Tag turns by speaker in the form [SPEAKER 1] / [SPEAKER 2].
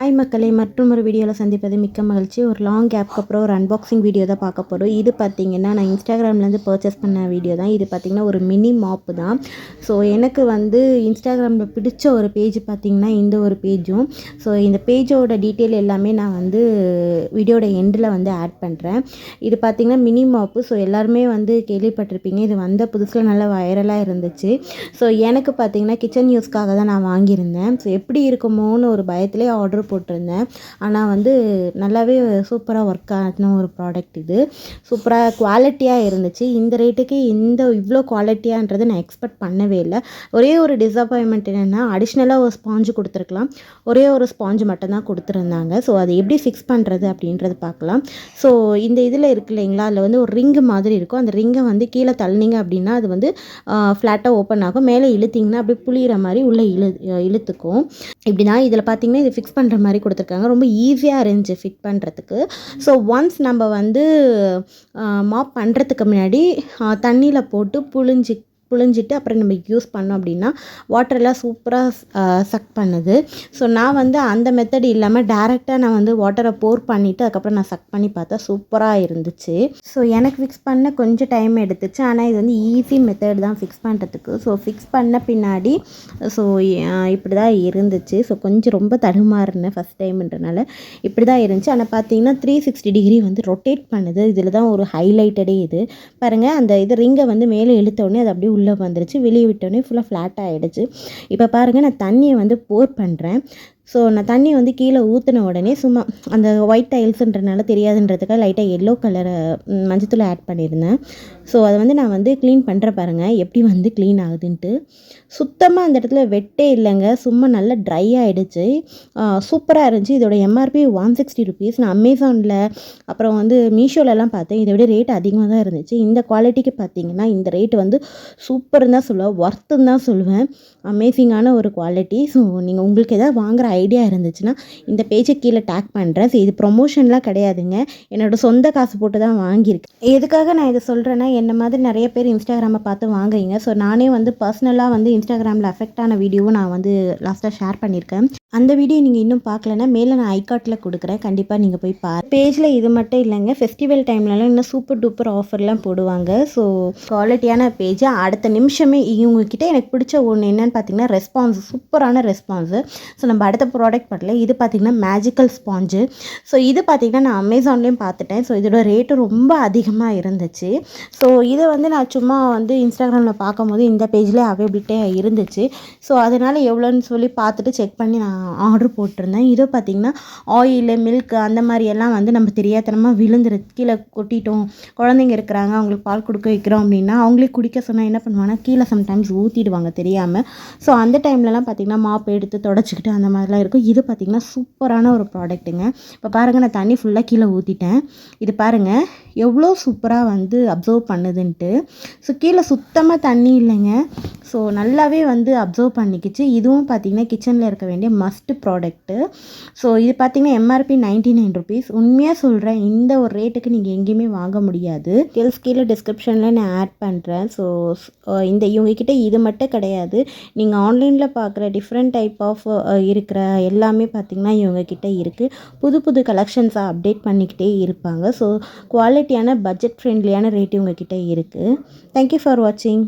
[SPEAKER 1] Hi மக்களே, மற்றும் ஒரு வீடியோவில் சந்திப்பது மிக்க மகிழ்ச்சி. ஒரு லாங் கேப்க்கு அப்புறம் ஒரு அன்பாக்சிங் வீடியோ தான் பார்க்க போகிறோம். இது பார்த்திங்கன்னா நான் இன்ஸ்டாகிராம்லேருந்து பர்ச்சேஸ் பண்ண வீடியோ தான். இது பார்த்திங்கன்னா ஒரு மினி மாப்பு தான். ஸோ எனக்கு வந்து இன்ஸ்டாகிராமில் பிடிச்ச ஒரு பேஜ் பார்த்திங்கன்னா இந்த ஒரு பேஜும். ஸோ இந்த பேஜோட டீட்டெயில் எல்லாமே நான் வந்து வீடியோட எண்டில் வந்து ஆட் பண்ணுறேன். இது பார்த்திங்கன்னா மினி மாப்பு. ஸோ எல்லாருமே வந்து கேள்விப்பட்டிருப்பீங்க. இது வந்த புதுசில் நல்லா வைரலாக இருந்துச்சு. ஸோ எனக்கு பார்த்திங்கன்னா கிச்சன் யூஸ்க்காக தான் நான் வாங்கியிருந்தேன். ஸோ எப்படி இருக்குமோன்னு ஒரு பயத்திலே ஆர்டர் போட்டிருந்தேன். ஆனால் வந்து நல்லாவே சூப்பராக ஒர்க் ஆன ஒரு ப்ராடக்ட். இது சூப்பராக குவாலிட்டியாக இருந்துச்சு. இந்த ரேட்டுக்கு இவ்வளோ குவாலிட்டியான்றது நான் எக்ஸ்பெக்ட் பண்ணவே இல்லை. ஒரே ஒரு டிஸப்பாயின்மெண்ட் என்னென்னா, அடிஷ்னலாக ஒரு ஸ்பாஞ்சு கொடுத்துருக்கலாம். ஒரே ஒரு ஸ்பாஞ்சு மட்டும்தான் கொடுத்துருந்தாங்க. ஸோ அதை எப்படி ஃபிக்ஸ் பண்ணுறது அப்படின்றது பார்க்கலாம். ஸோ இந்த இதில் இருக்கு இல்லைங்களா, அதில் வந்து ஒரு ரிங்கு மாதிரி இருக்கும். அந்த ரிங்கை வந்து கீழே தள்ளினீங்க அப்படின்னா அது வந்து ஃப்ளாட்டாக ஓப்பன் ஆகும். மேலே இழுத்திங்கன்னா அப்படியே புளிகிற மாதிரி உள்ளே இழுத்துக்கும். இப்படி தான் இதில் பார்த்திங்கன்னா இது ஃபிக்ஸ் பண்ணுற மாதிரி கொடுத்துருக்காங்க. ரொம்ப ஈஸியாக இருந்துச்சு ஃபிட் பண்ணுறதுக்கு. ஸோ ஒன்ஸ் நம்ம வந்து மாப் பண்ணுறதுக்கு முன்னாடி தண்ணியில் போட்டு புழிஞ்சிட்டு அப்புறம் நம்ம யூஸ் பண்ணோம் அப்படின்னா வாட்டரெல்லாம் சூப்பராக சக் பண்ணுது. ஸோ நான் வந்து அந்த மெத்தட் இல்லாமல் டேரெக்டாக நான் வந்து வாட்டரை போர் பண்ணிவிட்டு அதுக்கப்புறம் நான் சக் பண்ணி பார்த்தா சூப்பராக இருந்துச்சு. ஸோ எனக்கு ஃபிக்ஸ் பண்ண கொஞ்சம் டைம் எடுத்துச்சு. ஆனால் இது வந்து ஈஸி மெத்தட் தான் ஃபிக்ஸ் பண்ணுறதுக்கு. ஸோ ஃபிக்ஸ் பண்ண பின்னாடி ஸோ இப்படி தான் இருந்துச்சு. ஸோ கொஞ்சம் ரொம்ப தடுமாறினேன் ஃபஸ்ட் டைம்ன்றனால. இப்படி தான் இருந்துச்சு. ஆனால் பார்த்தீங்கன்னா 360 டிகிரி வந்து ரொட்டேட் பண்ணுது. இதில் தான் ஒரு ஹைலைட்டடே இது. பாருங்கள், அந்த இது ரிங்கை வந்து மேலே இழுத்தோடனே அது அப்படியே உள்ளே வந்துருச்சு. வெளியே விட்டோடனே ஃபுல்லாக ஃப்ளாட் ஆகிடுச்சு. இப்போ பாருங்கள், நான் தண்ணியை வந்து போர் பண்ணுறேன். ஸோ நான் தண்ணி வந்து கீழே ஊற்றின உடனே சும்மா அந்த ஒயிட் டைல்ஸுன்றனால தெரியாதுன்றதுக்காக லைட்டாக எல்லோ கலர் மஞ்சத்தூள் ஆட் பண்ணியிருந்தேன். ஸோ அதை வந்து நான் வந்து க்ளீன் பண்ணுற பாருங்கள் எப்படி வந்து க்ளீன் ஆகுதுன்ட்டு. சுத்தமாக அந்த இடத்துல வெட்டே இல்லைங்க, சும்மா நல்லா ட்ரை ஆகிடுச்சு. சூப்பராக இருந்துச்சு. இதோட எம்ஆர்பி 160 ருபீஸ். நான் அமேசானில் அப்புறம் வந்து மீஷோலலாம் பார்த்தேன். இதை விட ரேட் அதிகமாக தான் இருந்துச்சு. இந்த குவாலிட்டிக்கு பார்த்தீங்கன்னா இந்த ரேட் வந்து சூப்பர்னு தான் சொல்லுவேன், ஒர்த்துன்னு தான் சொல்லுவேன். அமேசிங்கான ஒரு குவாலிட்டி. ஸோ நீங்கள் உங்களுக்கு எதாவது வாங்குகிற ஐடியா இருந்துச்சுன்னா இந்த பேஜை கீழே டேக் பண்ணுறேன். ஸோ இது ப்ரொமோஷன்லாம் கிடையாதுங்க, என்னோடய சொந்த காசு போட்டு தான் வாங்கியிருக்கேன். எதுக்காக நான் இதை சொல்கிறேன்னா, என்ன மாதிரி நிறைய பேர் இன்ஸ்டாகிராமை பார்த்து வாங்குறீங்க. ஸோ நானே வந்து பர்சனலாக வந்து இன்ஸ்டாகிராமில் அஃபெக்ட் ஆன வீடியோவும் நான் வந்து லாஸ்ட்டாக ஷேர் பண்ணியிருக்கேன். அந்த வீடியோ நீங்கள் இன்னும் பார்க்கலன்னா மேலே நான் ஐகார்ட்டில் கொடுக்குறேன், கண்டிப்பாக நீங்கள் போய் பாரு. பேஜில் இது மட்டும் இல்லைங்க, ஃபெஸ்டிவல் டைம்லலாம் இன்னும் சூப்பர் டூப்பர் ஆஃபர்லாம் போடுவாங்க. ஸோ குவாலிட்டியான பேஜ். அடுத்த நிமிஷமே இவங்கக்கிட்ட எனக்கு பிடிச்ச ஒன்று என்னென்னு பார்த்தீங்கன்னா ரெஸ்பான்ஸ், சூப்பரான ரெஸ்பான்ஸு. ஸோ நம்ம அடுத்த ப்ராடக்ட் பண்ணல. இது பார்த்திங்கன்னா மேஜிக்கல் ஸ்பாஞ்சு. ஸோ இது பார்த்திங்கன்னா நான் அமேசான்லேயும் பார்த்துட்டேன். ஸோ இதோட ரேட்டு ரொம்ப அதிகமாக இருந்துச்சு. ஸோ இதை வந்து நான் சும்மா வந்து இன்ஸ்டாகிராமில் பார்க்கும்போது இந்த பேஜ்லேயே அவைலபிலிட்டியாக இருந்துச்சு. ஸோ அதனால் எவ்வளோன்னு சொல்லி பார்த்துட்டு செக் பண்ணி நான் ஆர்டர் போட்டிருந்தேன். இதோ பார்த்திங்கன்னா ஆயிலு, மில்க் அந்த மாதிரியெல்லாம் வந்து நம்ம தெரியாதனமாக விழுந்துருது, கீழே கொட்டிட்டோம், குழந்தைங்க இருக்கிறாங்க, அவங்களுக்கு பால் கொடுக்க வைக்கிறோம் அப்படின்னா அவங்களே குடிக்க சொன்னால் என்ன பண்ணுவாங்கன்னா கீழே சம்டைம்ஸ் ஊற்றிடுவாங்க தெரியாமல். ஸோ அந்த டைம்லலாம் பார்த்திங்கன்னா மாப் எடுத்து தொடச்சிக்கிட்டு அந்த மாதிரிலாம் இருக்கும். இது பார்த்திங்கன்னா சூப்பரான ஒரு ப்ராடக்ட்டுங்க. இப்போ பாருங்கள், நான் தண்ணி ஃபுல்லாக கீழே ஊற்றிட்டேன். இது பாருங்கள் எவ்வளோ சூப்பராக வந்து அப்சர்வ் பண்ணுதுன்ட்டு. ஸோ கீழே சுத்தமாக தண்ணி இல்லைங்க. ஸோ நல்லாவே வந்து அப்சர்வ் பண்ணிக்கிச்சு. இதுவும் பார்த்திங்கன்னா கிச்சனில் இருக்க வேண்டிய மஸ்ட்டு ப்ராடக்ட்டு. ஸோ இது பார்த்திங்கன்னா எம்ஆர்பி 99 ருபீஸ். உண்மையாக சொல்கிறேன், இந்த ஒரு ரேட்டுக்கு நீங்கள் எங்கேயுமே வாங்க முடியாது. கீழே டிஸ்கிரிப்ஷனில் நான் ஆட் பண்ணுறேன். ஸோ இந்த இவங்கக்கிட்ட இது மட்டும் கிடையாது, நீங்கள் ஆன்லைனில் பார்க்குற டிஃப்ரெண்ட் டைப் ஆஃப் இருக்கிற எல்லாமே பார்த்திங்கன்னா இவங்கக்கிட்ட இருக்குது. புது புது கலெக்ஷன்ஸாக அப்டேட் பண்ணிக்கிட்டே இருப்பாங்க. ஸோ குவாலிட்டியான பட்ஜெட் ஃப்ரெண்ட்லியான ரேட் இவங்கக்கிட்ட இருக்குது. தேங்க்யூ ஃபார் வாட்சிங்.